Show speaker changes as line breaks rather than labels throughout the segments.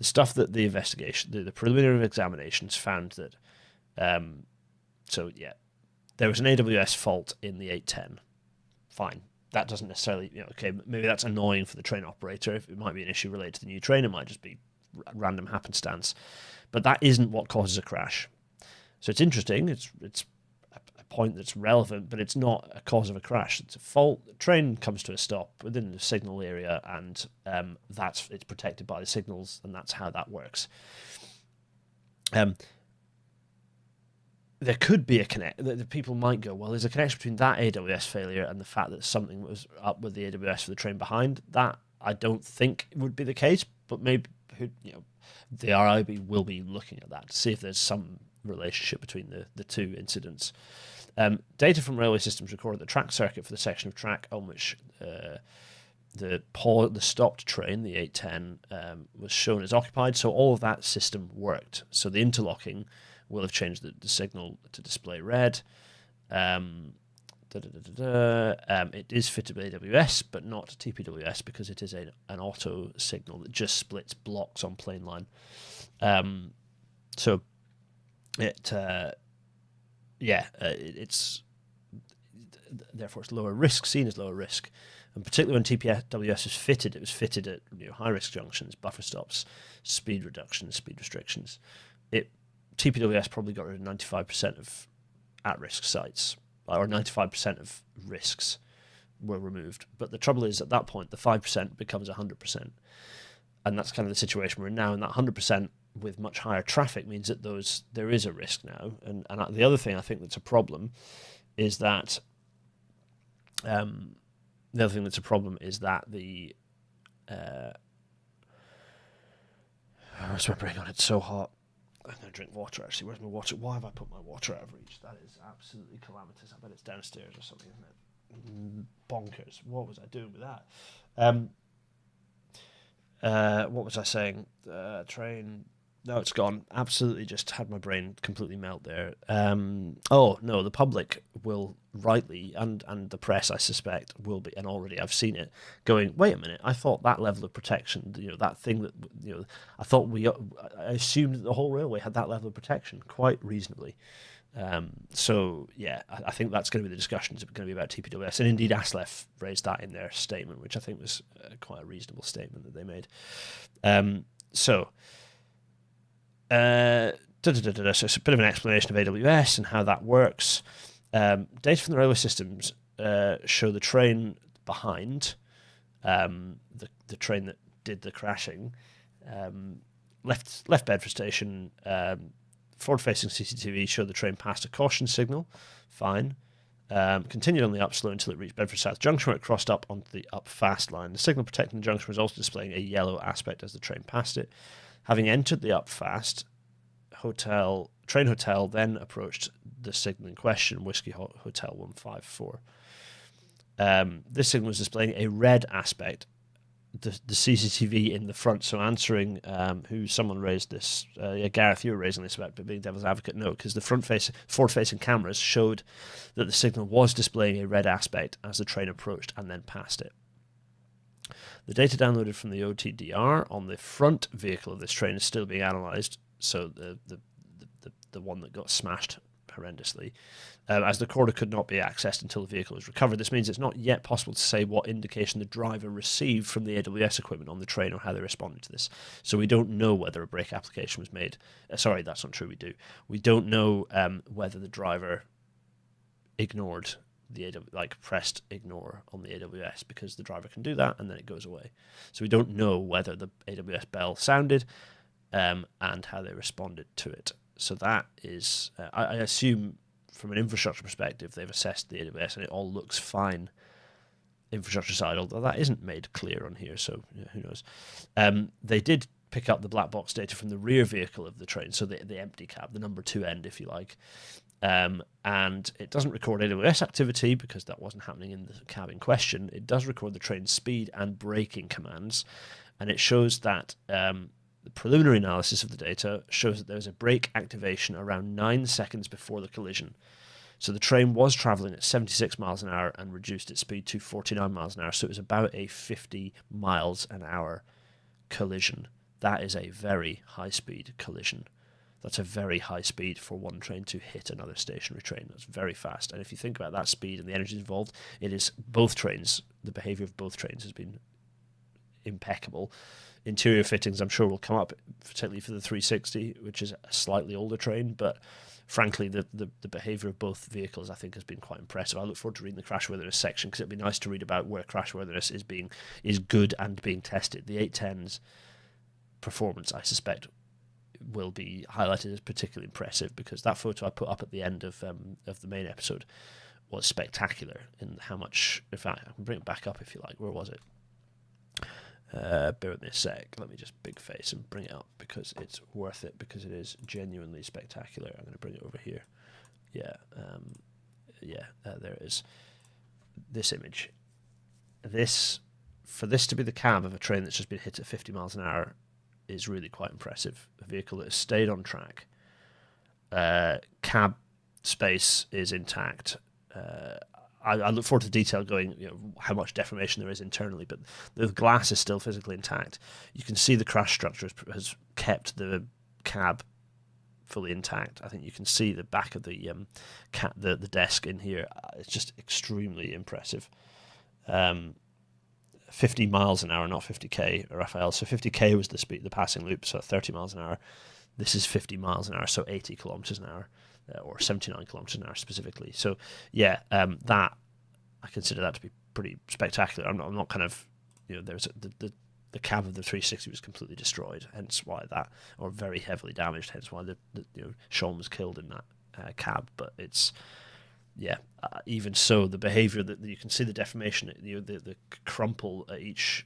stuff that the investigation, the preliminary examinations found that, there was an AWS fault in the 810. Fine. That doesn't necessarily, okay, maybe that's annoying for the train operator. If it might be an issue related to the new train, it might just be random happenstance. But that isn't what causes a crash. So it's interesting. It's a point that's relevant, but it's not a cause of a crash. It's a fault. The train comes to a stop within the signal area, and it's protected by the signals, and that's how that works. There could be a connect. The people might go, well, there's a connection between that AWS failure and the fact that something was up with the AWS for the train behind. That I don't think would be the case, but maybe the RIB will be looking at that to see if there's some relationship between the two incidents. Data from railway systems recorded the track circuit for the section of track on which the stopped train, the 810, was shown as occupied. So all of that system worked. So the interlocking will have changed the signal to display red. It is fitted with AWS, but not TPWS because it is an auto signal that just splits blocks on plain line. It's therefore it's lower risk, seen as lower risk, and particularly when TPWS was fitted, it was fitted at high risk junctions, buffer stops, speed reductions, speed restrictions. TPWS probably got rid of 95% of at-risk sites, or 95% of risks were removed. But the trouble is, at that point, the 5% becomes 100%. And that's kind of the situation we're in now. And that 100% with much higher traffic means that there is a risk now. And the other thing I think that's a problem is that where's my brain on? It's so hot. I'm going to drink water, actually. Where's my water? Why have I put my water out of reach? That is absolutely calamitous. I bet it's downstairs or something, isn't it? Bonkers. What was I doing with that? What was I saying? Train. No, it's gone. Absolutely just had my brain completely melt there. The public will rightly, and the press, I suspect, will be, and already I've seen it, going, wait a minute, I thought that level of protection, that thing that, I assumed that the whole railway had that level of protection quite reasonably. I think that's going to be the discussions. It's going to be about TPWS, and indeed ASLEF raised that in their statement, which I think was quite a reasonable statement that they made. So it's a bit of an explanation of AWS and how that works. Data from the railway systems show the train behind, the train that did the crashing, left Bedford station. Forward-facing CCTV showed the train past a caution signal. Fine. Continued on the up slow until it reached Bedford South Junction, where it crossed up onto the up fast line. The signal protecting the junction was also displaying a yellow aspect as the train passed it. Having entered the up fast train hotel, then approached the signal in question, Whiskey Hotel 154. This signal was displaying a red aspect. The CCTV in the front, so answering who someone raised this, Gareth, you were raising this about being devil's advocate. No, because the forward-facing cameras showed that the signal was displaying a red aspect as the train approached and then passed it. The data downloaded from the OTDR on the front vehicle of this train is still being analysed, so the one that got smashed horrendously, as the recorder could not be accessed until the vehicle was recovered. This means it's not yet possible to say what indication the driver received from the AWS equipment on the train or how they responded to this. So we don't know whether a brake application was made. Sorry, that's not true. We don't know whether the driver ignored the pressed ignore on the AWS, because the driver can do that and then it goes away. So we don't know whether the AWS bell sounded and how they responded to it. So that is, I assume from an infrastructure perspective, they've assessed the AWS and it all looks fine infrastructure side, although that isn't made clear on here, so who knows. They did pick up the black box data from the rear vehicle of the train, so the empty cab, the number 2 end, if you like. And it doesn't record AWS activity because that wasn't happening in the cab in question. It does record the train's speed and braking commands, and it shows that the preliminary analysis of the data shows that there was a brake activation around 9 seconds before the collision. So the train was travelling at 76 miles an hour and reduced its speed to 49 miles an hour, so it was about a 50 miles an hour collision. that is a very high-speed collision. That's a very high speed for one train to hit another stationary train. That's very fast. And if you think about that speed and the energy involved, it is both trains. The behaviour of both trains has been impeccable. Interior fittings, I'm sure, will come up, particularly for the 360, which is a slightly older train. But frankly, the behaviour of both vehicles, I think, has been quite impressive. I look forward to reading the crashworthiness section, because it'd be nice to read about where crashworthiness is good and being tested. The 810's performance, I suspect, will be highlighted as particularly impressive, because that photo I put up at the end of the main episode was spectacular in how much. In fact, I can bring it back up if you like. Where was it? Bear with me a sec. Let me just big face and bring it up, because it's worth it, because it is genuinely spectacular. I'm going to bring it over here. Yeah, there it is. This image. For this to be the cab of a train that's just been hit at 50 miles an hour is really quite impressive. A vehicle that has stayed on track. Cab space is intact. I look forward to the detail going, how much deformation there is internally, but the glass is still physically intact. You can see the crash structure has kept the cab fully intact. I think you can see the back of the desk in here. It's just extremely impressive. 50 miles an hour, not 50k, Raphael. So 50k was the passing loop, so 30 miles an hour. This is 50 miles an hour, so 80 kilometers an hour, or 79 kilometers an hour specifically. So that I consider that to be pretty spectacular. I'm not kind of, there's the cab of the 360 was completely destroyed, hence why or very heavily damaged, hence why Sean was killed in that cab. But it's. Yeah, even so, the behaviour that you can see the deformation, the crumple at each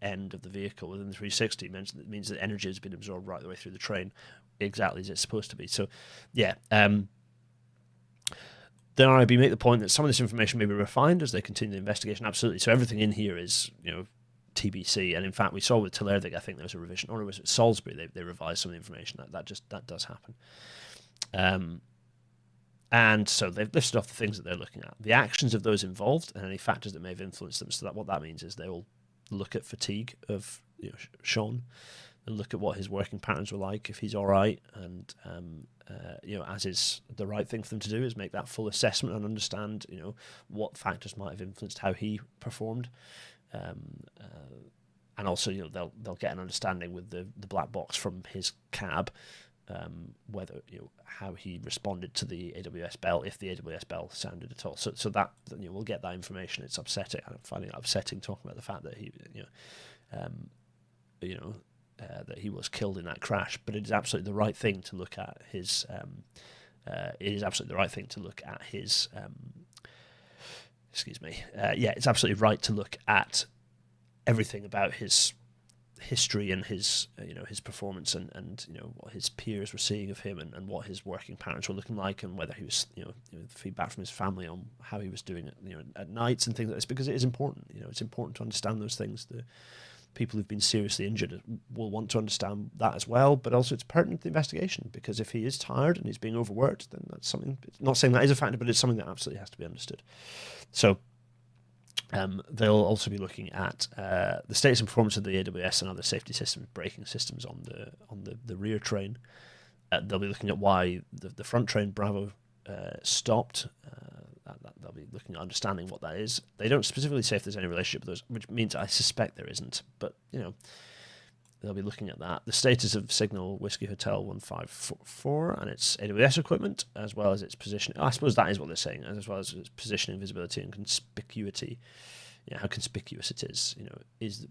end of the vehicle within the 360 means that energy has been absorbed right the way through the train, exactly as it's supposed to be. So, yeah. The RIB make the point that some of this information may be refined as they continue the investigation. Absolutely. So everything in here is, TBC. And in fact, we saw with Telervig, I think there was a revision, or it was at Salisbury, they revised some of the information. That does happen. And so they've listed off the things that they're looking at, the actions of those involved, and any factors that may have influenced them. So what that means is they will look at fatigue of Sean, and look at what his working patterns were like, if he's all right, and as is the right thing for them to do, is make that full assessment and understand what factors might have influenced how he performed, and also they'll get an understanding with the black box from his cab. Whether how he responded to the AWS bell, if the AWS bell sounded at all. So that we'll get that information. It's upsetting. I'm finding it upsetting talking about the fact that he that he was killed in that crash. But it is absolutely the right thing to look at his. It's absolutely right to look at everything about his history and his performance and what his peers were seeing of him and what his working patterns were looking like, and whether he was feedback from his family on how he was doing it at nights and things like this, because it is important. It's important to understand those things. The people who've been seriously injured will want to understand that as well, but also it's pertinent to the investigation, because if he is tired and he's being overworked, then that's something. Not saying that is a factor, but it's something that absolutely has to be understood. So they'll also be looking at the status and performance of the AWS and other safety systems, braking systems on the rear train. They'll be looking at why the front train Bravo stopped. They'll be looking at understanding what that is. They don't specifically say if there's any relationship with those, which means I suspect there isn't. But they'll be looking at that. The status of Signal Whiskey Hotel 154 and its AWS equipment, as well as its positioning. I suppose that is what they're saying, as well as its positioning, visibility, and conspicuity. How conspicuous it is.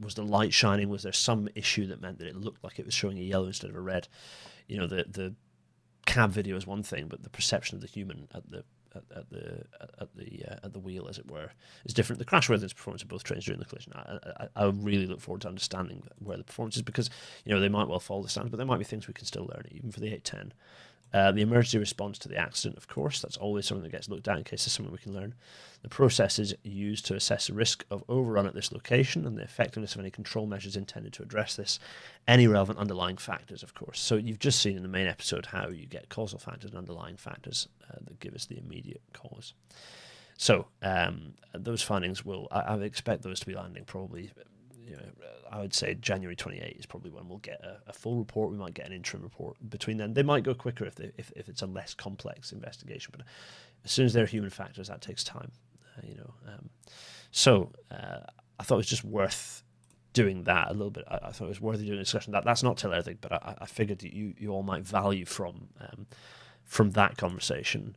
Was the light shining? Was there some issue that meant that it looked like it was showing a yellow instead of a red? The cab video is one thing, but the perception of the human at the wheel, as it were, is different. The crashworthiness performance of both trains during the collision, I really look forward to understanding where the performance is, because they might well follow the standards, but there might be things we can still learn, even for the 810. The emergency response to the accident, of course, that's always something that gets looked at in case there's something we can learn. The processes used to assess the risk of overrun at this location and the effectiveness of any control measures intended to address this. Any relevant underlying factors, of course. So you've just seen in the main episode how you get causal factors and underlying factors that give us the immediate cause. So those findings I expect those to be landing probably I would say January 28 is probably when we'll get a full report. We might get an interim report between then. They might go quicker if it's a less complex investigation, but as soon as there are human factors, that takes time. So I thought it was just worth doing that a little bit. I thought it was worthy doing a discussion. That's not till everything, but I figured that you all might value from that conversation.